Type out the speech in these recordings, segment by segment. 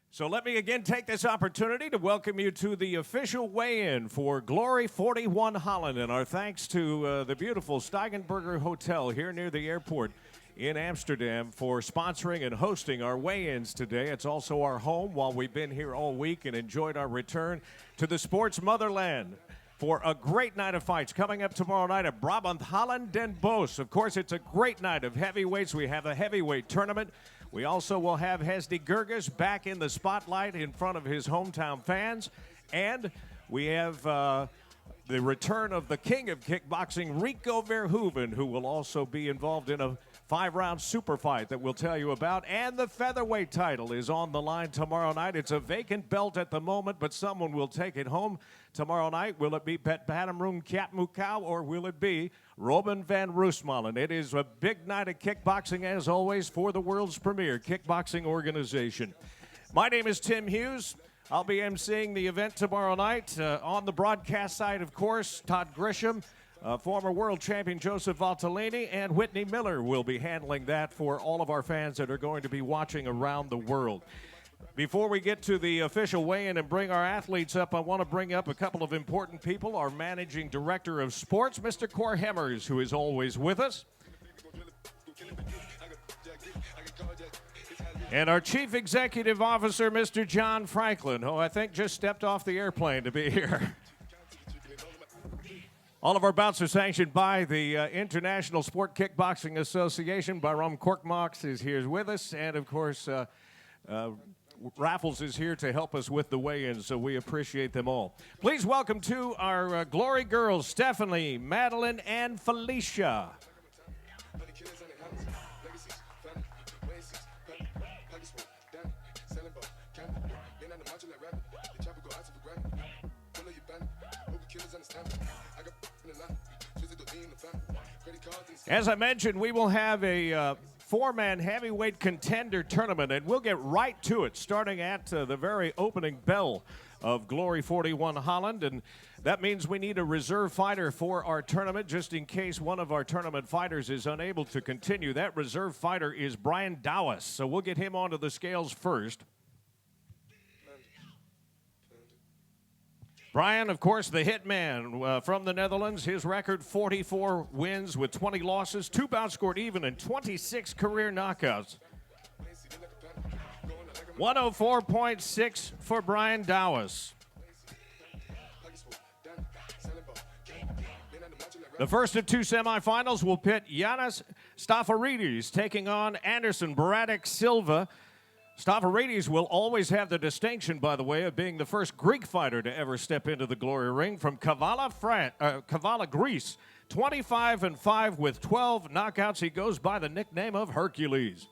So let me again take this opportunity to welcome you to the official weigh-in for Glory 41 Holland, and our thanks to the beautiful Steigenberger Hotel here near the airport in Amsterdam for sponsoring and hosting our weigh-ins today. It's also our home while we've been here all week and enjoyed our return to the sports motherland for a great night of fights coming up tomorrow night at Brabant, Holland, Den Bosch. Of course, it's a great night of heavyweights. We have a heavyweight tournament. We also will have Hesdy Gerges back in the spotlight in front of his hometown fans. And we have the return of the king of kickboxing, Rico Verhoeven, who will also be involved in a 5-round super fight that we'll tell you about. And the featherweight title is on the line tomorrow night. It's a vacant belt at the moment, but someone will take it home tomorrow night. Will it be Pet Batamroon Katmukau or will it be Robin van Roosmalen? It is a big night of kickboxing, as always, for the world's premier kickboxing organization. My name is Tim Hughes. I'll be emceeing the event tomorrow night. On the broadcast side, of course, Todd Grisham, former world champion Joseph Valtellini, and Whitney Miller will be handling that for all of our fans that are going to be watching around the world. Before we get to the official weigh-in and bring our athletes up, I want to bring up a couple of important people. Our managing director of sports, Mr. Cor Hemmers, who is always with us. And our chief executive officer, Mr. John Franklin, who I think just stepped off the airplane to be here. All of our bouts are sanctioned by the International Sport Kickboxing Association. Baram Korkmaz is here with us, and of course, Raffles is here to help us with the weigh-in, so we appreciate them all. Please welcome to our Glory girls, Stephanie, Madeline, and Felicia. As I mentioned, we will have a four-man heavyweight contender tournament, and we'll get right to it, starting at the very opening bell of Glory 41 Holland, and that means we need a reserve fighter for our tournament, just in case one of our tournament fighters is unable to continue. That reserve fighter is Brian Dowis, so we'll get him onto the scales first. Brian, of course, the hitman from the Netherlands. His record, 44 wins with 20 losses, 2 bouts scored even, and 26 career knockouts. 104.6 for Brian Dowis. The first of 2 semifinals will pit Yanis Stafaridis taking on Anderson Braddock Silva. Stafaridis will always have the distinction, by the way, of being the first Greek fighter to ever step into the glory ring from Kavala, Greece. 25-5 with 12 knockouts. He goes by the nickname of Hercules.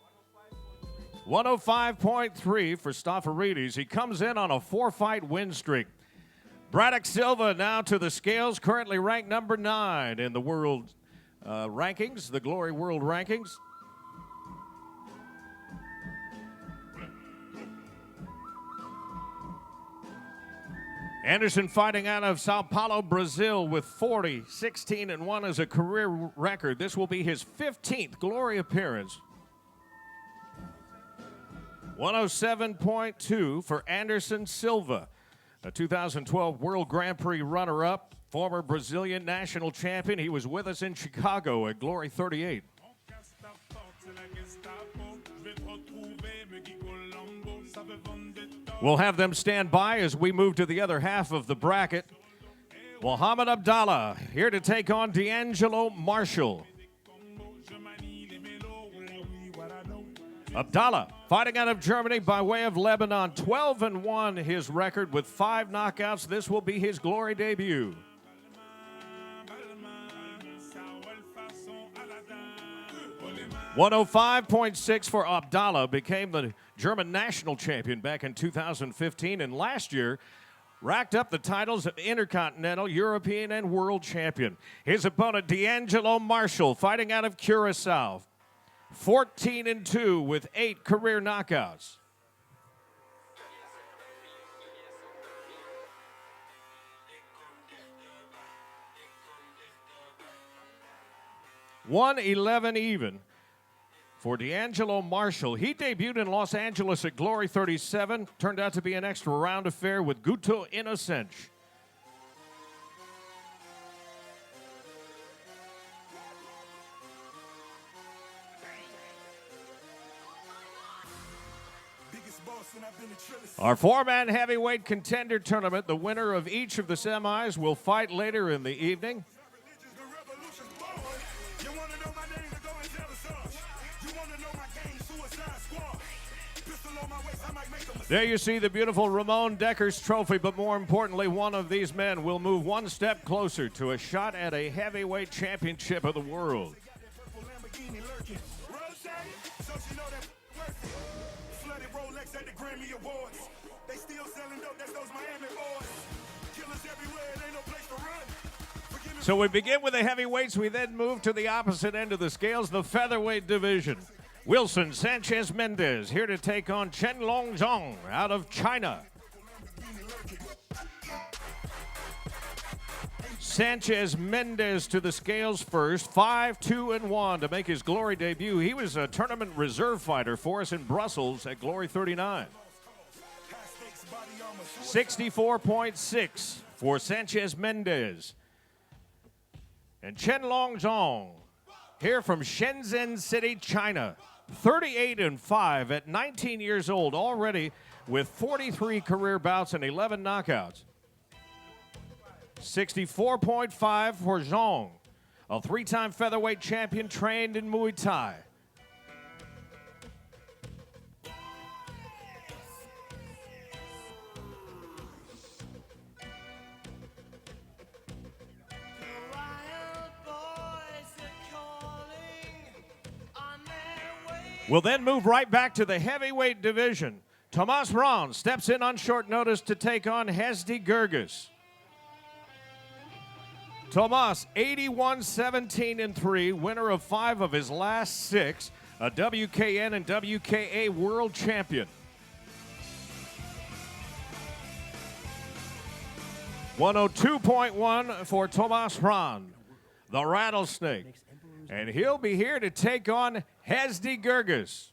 105.3 for Stafaridis. He comes in on a 4-fight win streak. Braddock Silva now to the scales, currently ranked number 9 in the world rankings, the Glory World Rankings. Anderson fighting out of Sao Paulo, Brazil with 40-16-1 as a career record. This will be his 15th Glory appearance. 107.2 for Anderson Silva, a 2012 World Grand Prix runner-up, former Brazilian national champion. He was with us in Chicago at Glory 38. We'll have them stand by as we move to the other half of the bracket. Mohamed Abdallah here to take on Deangelo Marshall. Abdallah fighting out of Germany by way of Lebanon. 12-1 his record with 5 knockouts. This will be his Glory debut. .105.6 for Abdallah, became the German national champion back in 2015, and last year racked up the titles of Intercontinental, European, and World Champion. His opponent, Deangelo Marshall, fighting out of Curacao. 14-2 with 8 career knockouts. $111 even for Deangelo Marshall. He debuted in Los Angeles at Glory 37. Turned out to be an extra round affair with Guto Innocent. Our four-man heavyweight contender tournament, the winner of each of the semis will fight later in the evening. There you see the beautiful Ramon Deckers trophy, but more importantly, one of these men will move one step closer to a shot at a heavyweight championship of the world. So we begin with the heavyweights. We then move to the opposite end of the scales, the featherweight division. Wilson Sanchez Mendes here to take on Chen Longzhong out of China. Sanchez Mendes to the scales first, 5-2-1 to make his Glory debut. He was a tournament reserve fighter for us in Brussels at Glory 39. 64.6 for Sanchez Mendes. And Chen Longzhong here from Shenzhen City, China. 38-5 at 19 years old, already with 43 career bouts and 11 knockouts. 64.5 for Zhong, a three-time featherweight champion trained in Muay Thai. We'll then move right back to the heavyweight division. Tomas Braun steps in on short notice to take on Hesdy Gerges. Tomas, 81-17-3, winner of 5 of his last 6, a WKN and WKA world champion. 102.1 for Tomas Braun, the Rattlesnake. And he'll be here to take on Hesdy Gerges.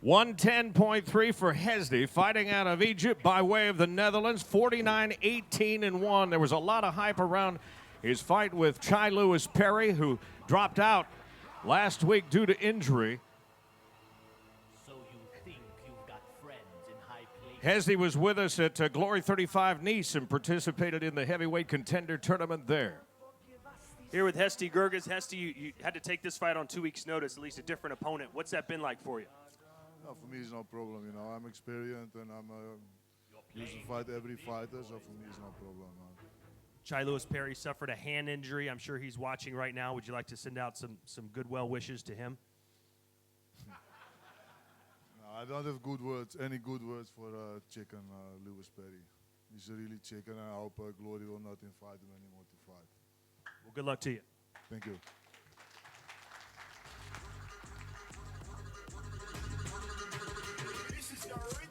$110.3 for Hesdy, fighting out of Egypt by way of the Netherlands, 49-18-1. There was a lot of hype around his fight with Chai Lewis Perry, who dropped out last week due to injury. Hesdy was with us at Glory 35 Nice and participated in the heavyweight contender tournament there. Here with Hesdy Gerges. Hesdy, you had to take this fight on 2 weeks' notice, at least a different opponent. What's that been like for you? No, for me, it's no problem. You know, I'm experienced and I'm used to fight every fighter, so for me, it's no problem. Chai Lewis Perry suffered a hand injury. I'm sure he's watching right now. Would you like to send out some good well wishes to him? I don't have good words, any good words for Chicken Lewis Perry. He's a really chicken, and I hope Glory will not invite him anymore to fight. Well, good luck to you. Thank you.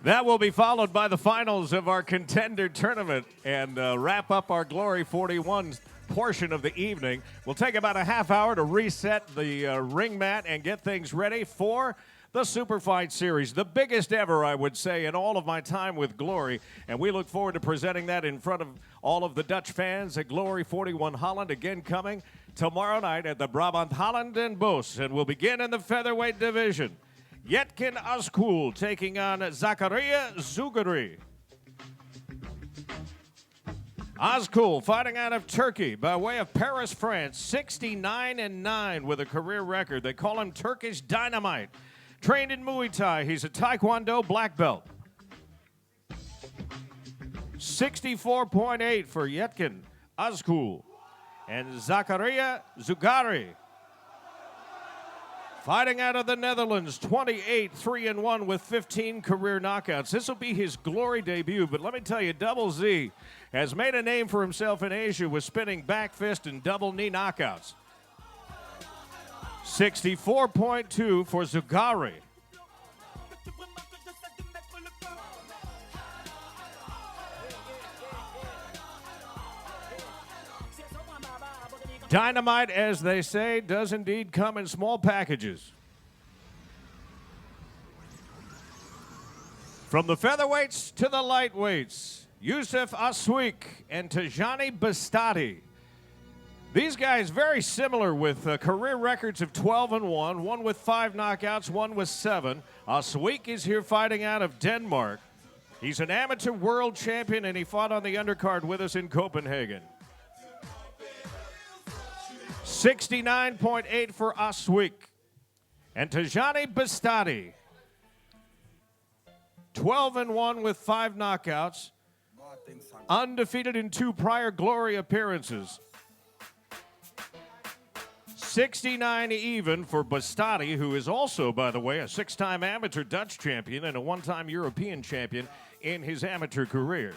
That will be followed by the finals of our contender tournament and wrap up our Glory 41 portion of the evening. We'll take about a half hour to reset the ring mat and get things ready for the Super Fight Series, the biggest ever, I would say, in all of my time with Glory. And we look forward to presenting that in front of all of the Dutch fans at Glory 41 Holland, again coming tomorrow night at the Brabant Holland and Bos. And we'll begin in the featherweight division. Yetkin Özkul taking on Zakaria Zugari. Özkul fighting out of Turkey by way of Paris, France, 69-9 with a career record. They call him Turkish Dynamite. Trained in Muay Thai, he's a Taekwondo black belt. 64.8 for Yetkin Özkul. And Zakaria Zugari fighting out of the Netherlands, 28-3-1 with 15 career knockouts. This will be his Glory debut, but let me tell you, Double Z has made a name for himself in Asia with spinning back fist and double knee knockouts. 64.2 for Zugari. Dynamite, as they say, does indeed come in small packages. From the featherweights to the lightweights, Youssef Aswik and Tajani Bastati. These guys very similar with career records of 12-1, one with 5 knockouts, one with 7. Aswik is here fighting out of Denmark. He's an amateur world champion, and he fought on the undercard with us in Copenhagen. 69.8 for Aswik. And Tajani Bastati, 12-1 with 5 knockouts, undefeated in 2 prior Glory appearances. 69 even for Bastati, who is also, by the way, a 6-time amateur Dutch champion and a 1-time European champion in his amateur career.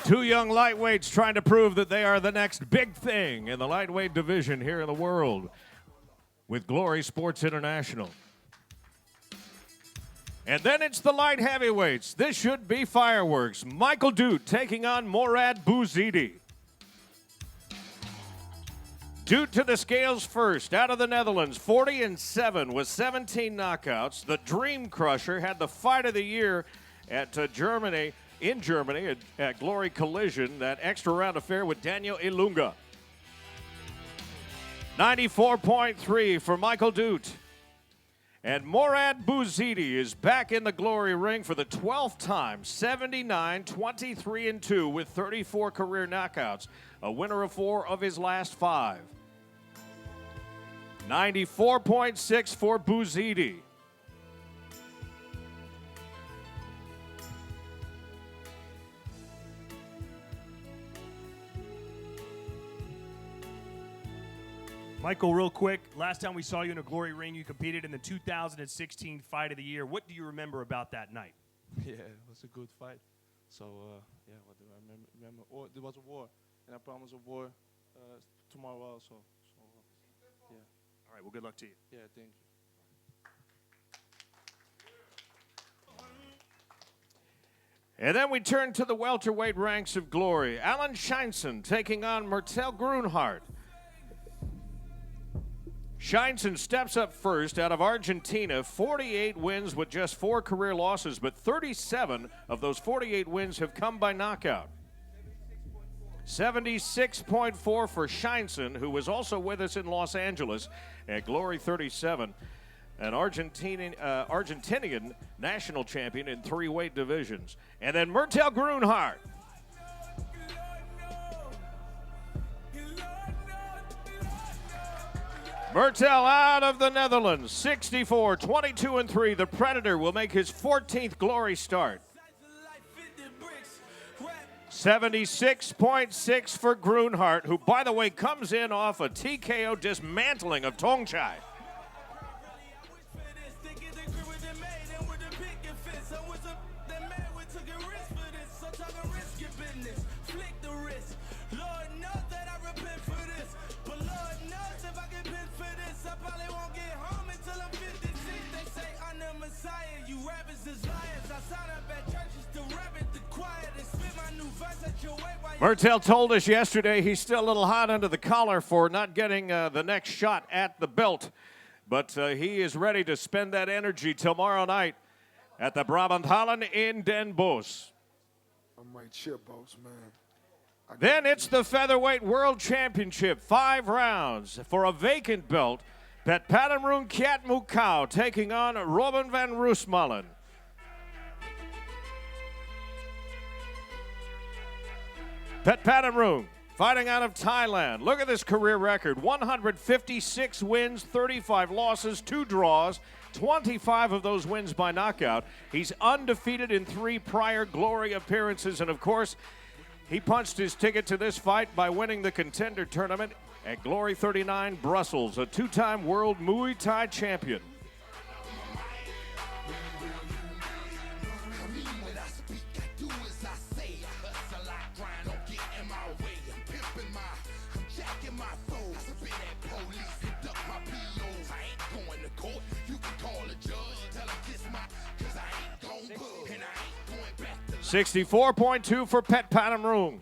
Two young lightweights trying to prove that they are the next big thing in the lightweight division here in the world with Glory Sports International. And then it's the light heavyweights. This should be fireworks. Michael Dute taking on Morad Bouzidi. Dute to the scales first, out of the Netherlands, 40-7 with 17 knockouts. The Dream Crusher had the fight of the year at Germany at Glory Collision, that extra round affair with Daniel Ilunga. 94.3 for Michael Dute. And Morad Bouzidi is back in the Glory ring for the 12th time, 79, 23-2 with 34 career knockouts, a winner of 4 of his last 5. 94.6 for Bouzidi. Michael, real quick, last time we saw you in a Glory ring, you competed in the 2016 Fight of the Year. What do you remember about that night? Yeah, it was a good fight. So, yeah, what do I remember? Oh, there was a war, and I promised a war tomorrow also. So, yeah. All right, well, good luck to you. Yeah, thank you. And then we turn to the welterweight ranks of Glory. Alan Scheinsen taking on Mertel Grunhardt. Scheinsen steps up first out of Argentina, 48 wins with just 4 career losses, but 37 of those 48 wins have come by knockout. 76.4 for Scheinsen, who was also with us in Los Angeles at Glory 37, an Argentinian national champion in 3 weight divisions. And then Mertel Grunhardt. Mertel out of the Netherlands, 64, 22-3. The Predator will make his 14th Glory start. 76.6 for Grunhardt, who, by the way, comes in off a TKO dismantling of Tongchai. Mertel told us yesterday he's still a little hot under the collar for not getting the next shot at the belt. But he is ready to spend that energy tomorrow night at the Brabant Holland in Den Bosch. I might chip boats, man. Then it's the Featherweight World Championship, 5 rounds for a vacant belt. Pat Patamroon Kiat Mukau taking on Robin van Roosmalen. Pat Patamroon fighting out of Thailand. Look at this career record. 156 wins, 35 losses, 2 draws, 25 of those wins by knockout. He's undefeated in 3 prior Glory appearances. And, of course, he punched his ticket to this fight by winning the Contender Tournament at Glory 39 Brussels, a 2-time world Muay Thai champion. 64.2 for Pet Panamroon.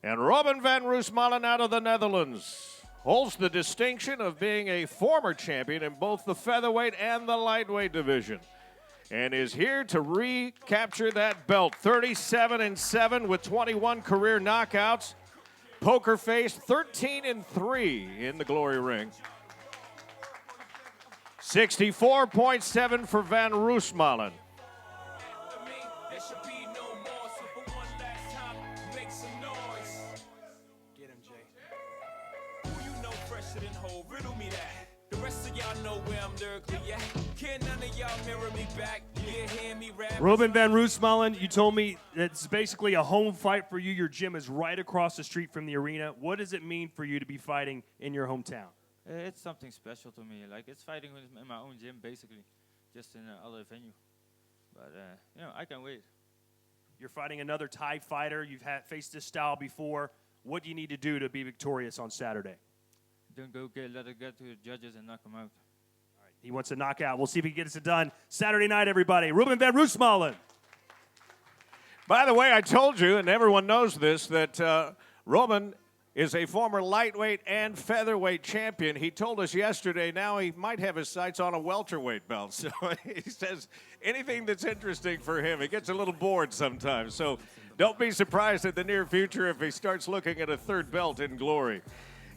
And Robin van Roosmalen out of the Netherlands holds the distinction of being a former champion in both the featherweight and the lightweight division, and is here to recapture that belt. 37-7 with 21 career knockouts. Poker face, 13-3 in the Glory Ring. 64.7 for Van Roosmalen. Ruben van Roosmalen, you told me it's basically a home fight for you. Your gym is right across the street from the arena. What does it mean for you to be fighting in your hometown? It's something special to me. Like, it's fighting in my own gym, basically, just in another venue. But, you know, I can wait. You're fighting another Thai fighter. You've faced this style before. What do you need to do to be victorious on Saturday? Don't go let it get to the judges and knock them out. He wants a knockout. We'll see if he gets it done Saturday night, everybody. Ruben van Roosmalen. By the way, I told you, and everyone knows this, that Ruben is a former lightweight and featherweight champion. He told us yesterday now he might have his sights on a welterweight belt. So he says anything that's interesting for him. He gets a little bored sometimes. So don't be surprised in the near future if he starts looking at a third belt in Glory.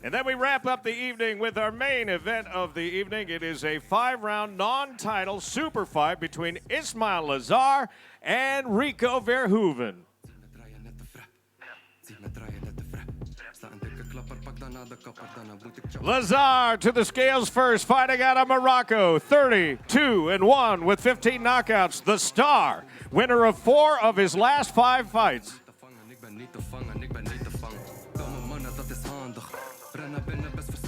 And then we wrap up the evening with our main event of the evening. It is a 5-round non-title super fight between Ishmael Lazar and Rico Verhoeven. Lazar to the scales first, fighting out of Morocco, 32-1 with 15 knockouts. The Star, winner of 4 of his last 5 fights.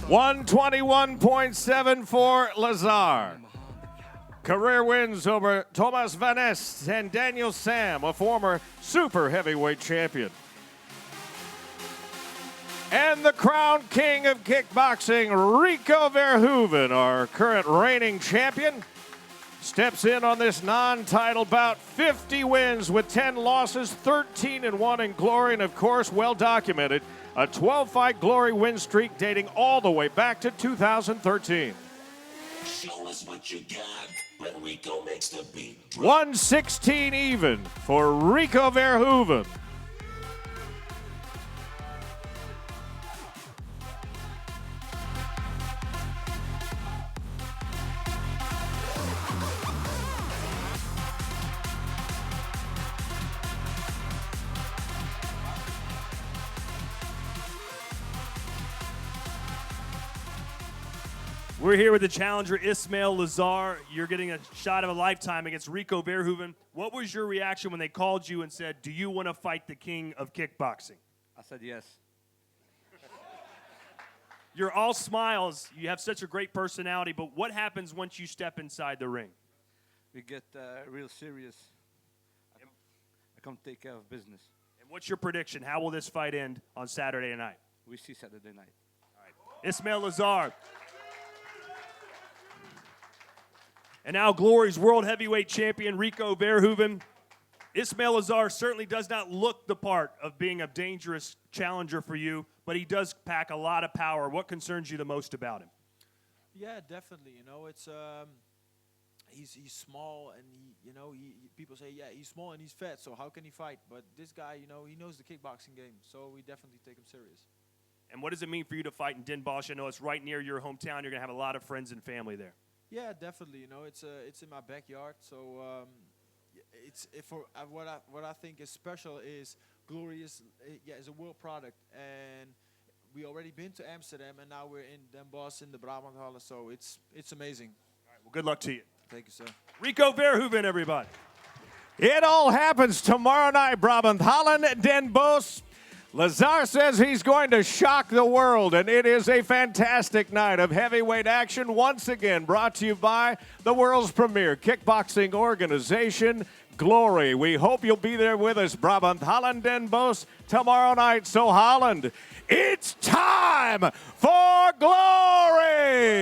121.7 for Lazar. Career wins over Thomas Van Ness and Daniel Sam, a former super heavyweight champion. And the crown king of kickboxing, Rico Verhoeven, our current reigning champion, steps in on this non-title bout. 50 wins with 10 losses, 13-1 in Glory, and of course, well documented, a 12-fight Glory win streak dating all the way back to 2013. Show us what you got when Rico makes the beat. 116 even for Rico Verhoeven. We're here with the challenger, Ishmael Lazar. You're getting a shot of a lifetime against Rico Verhoeven. What was your reaction when they called you and said, do you want to fight the king of kickboxing? I said yes. You're all smiles. You have such a great personality, but what happens once you step inside the ring? We get real serious. I come take care of business. And what's your prediction? How will this fight end on Saturday night? We see Saturday night. All right. Ishmael Lazar. And now Glory's world heavyweight champion, Rico Verhoeven. Ishmael Lazar certainly does not look the part of being a dangerous challenger for you, but he does pack a lot of power. What concerns you the most about him? Yeah, definitely. You know, it's he's small, and people say, yeah, he's small and he's fat, so how can he fight? But this guy, you know, he knows the kickboxing game, so we definitely take him serious. And what does it mean for you to fight in Den Bosch? I know it's right near your hometown. You're going to have a lot of friends and family there. Yeah, definitely. You know, it's in my backyard, so what I think is special is Glory is a world product, and we already been to Amsterdam, and now we're in Den Bosch in the Brabant Hall, so it's amazing. All right, well, good luck to you. Thank you, sir. Rico Verhoeven, everybody. It all happens tomorrow night, Brabant Holland, Den Bosch. Lazar says he's going to shock the world, and it is a fantastic night of heavyweight action, once again brought to you by the world's premier kickboxing organization, Glory. We hope you'll be there with us, Brabant Holland Den Bosch, tomorrow night. So, Holland, it's time for Glory!